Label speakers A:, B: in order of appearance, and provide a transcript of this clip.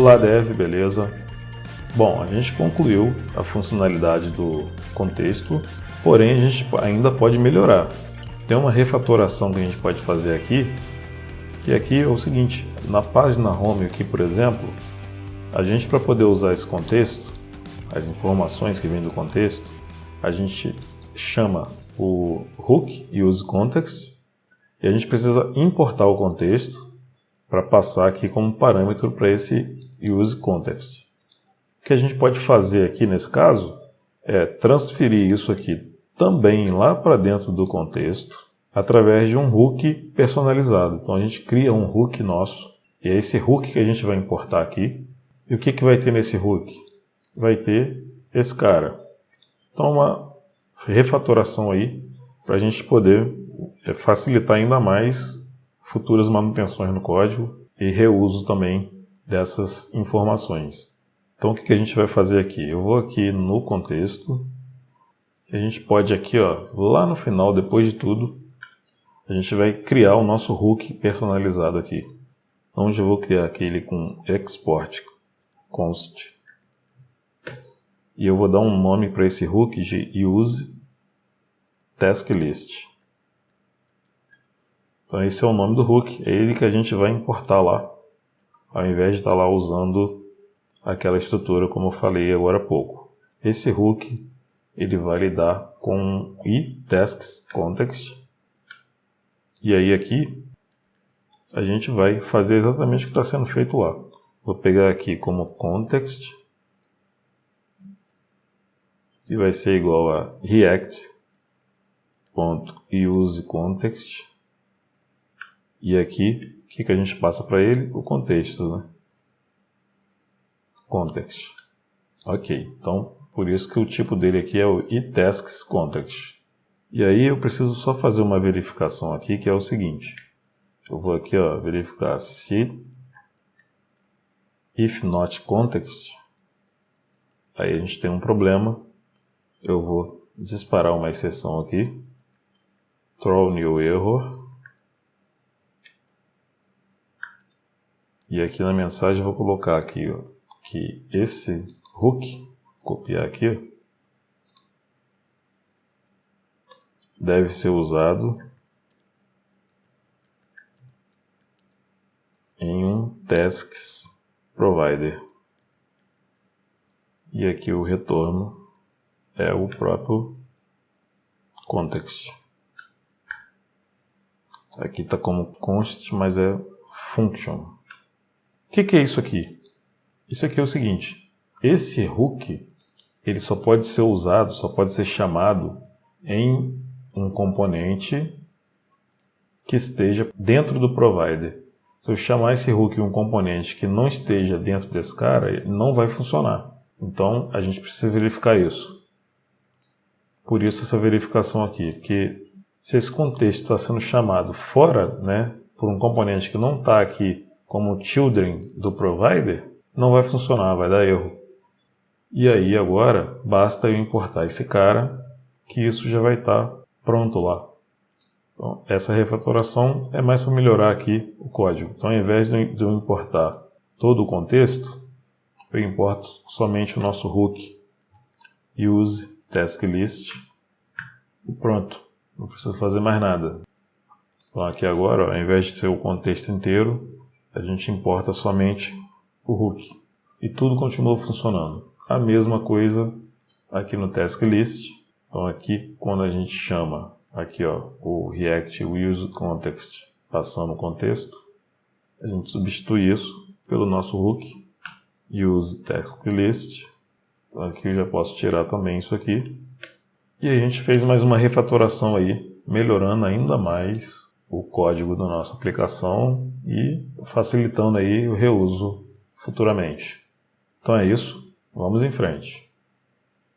A: Olá Dev, beleza? Bom, a gente concluiu a funcionalidade do contexto, porém a gente ainda pode melhorar. Tem uma refatoração que a gente pode fazer aqui, que aqui é o seguinte, na página home aqui, por exemplo, a gente, para poder usar esse contexto, as informações que vêm do contexto, a gente chama o hook useContext e a gente precisa importar o contexto para passar aqui como parâmetro para esse useContext. O que a gente pode fazer aqui nesse caso é transferir isso aqui também lá para dentro do contexto através de um hook personalizado. Então a gente cria um hook nosso e é esse hook que a gente vai importar aqui. E o que vai ter nesse hook? Vai ter esse cara. Então uma refatoração aí para a gente poder facilitar ainda mais futuras manutenções no código e reuso também dessas informações. Então o que a gente vai fazer aqui? Eu vou aqui no contexto, a gente pode aqui, ó, lá no final, depois de tudo, a gente vai criar o nosso hook personalizado aqui. Onde eu vou criar aquele com export const. E eu vou dar um nome para esse hook de use task list. Então esse é o nome do hook, é ele que a gente vai importar lá, ao invés de estar lá usando aquela estrutura como eu falei agora há pouco. Esse hook ele vai lidar com iTasksContext. E aí aqui a gente vai fazer exatamente o que está sendo feito lá. Vou pegar aqui como context e vai ser igual a react.useContext. E aqui, o que a gente passa para ele? O contexto, né? Context. Ok, então por isso que o tipo dele aqui é o iTasksContext. E aí eu preciso só fazer uma verificação aqui, que é o seguinte. Eu vou aqui, ó, verificar se if not context. Aí a gente tem um problema. Eu vou disparar uma exceção aqui. Throw new error. E aqui na mensagem eu vou colocar aqui, ó, que esse hook, copiar aqui, ó, deve ser usado em um tasks provider. E aqui o retorno é o próprio context. Aqui está como const, mas é function. O que é isso aqui? Isso aqui é o seguinte, esse hook ele só pode ser usado, só pode ser chamado em um componente que esteja dentro do provider. Se eu chamar esse hook em um componente que não esteja dentro desse cara, ele não vai funcionar. Então a gente precisa verificar isso. Por isso essa verificação aqui, porque se esse contexto está sendo chamado fora, né, por um componente que não está aqui como children do provider, não vai funcionar, vai dar erro. E aí agora basta eu importar esse cara, que isso já vai estar pronto lá. Então, essa refatoração é mais para melhorar aqui o código. Então ao invés de eu importar todo o contexto, eu importo somente o nosso hook use task list e pronto, não preciso fazer mais nada. Então aqui agora, ó, ao invés de ser o contexto inteiro, a gente importa somente o hook e tudo continua funcionando. A mesma coisa aqui no task list. Então aqui quando a gente chama aqui, ó, o React useContext passando o contexto, a gente substitui isso pelo nosso hook useTaskList. Então aqui eu já posso tirar também isso aqui. E a gente fez mais uma refatoração aí, melhorando ainda mais o código da nossa aplicação e facilitando aí o reuso futuramente. Então é isso, vamos em frente.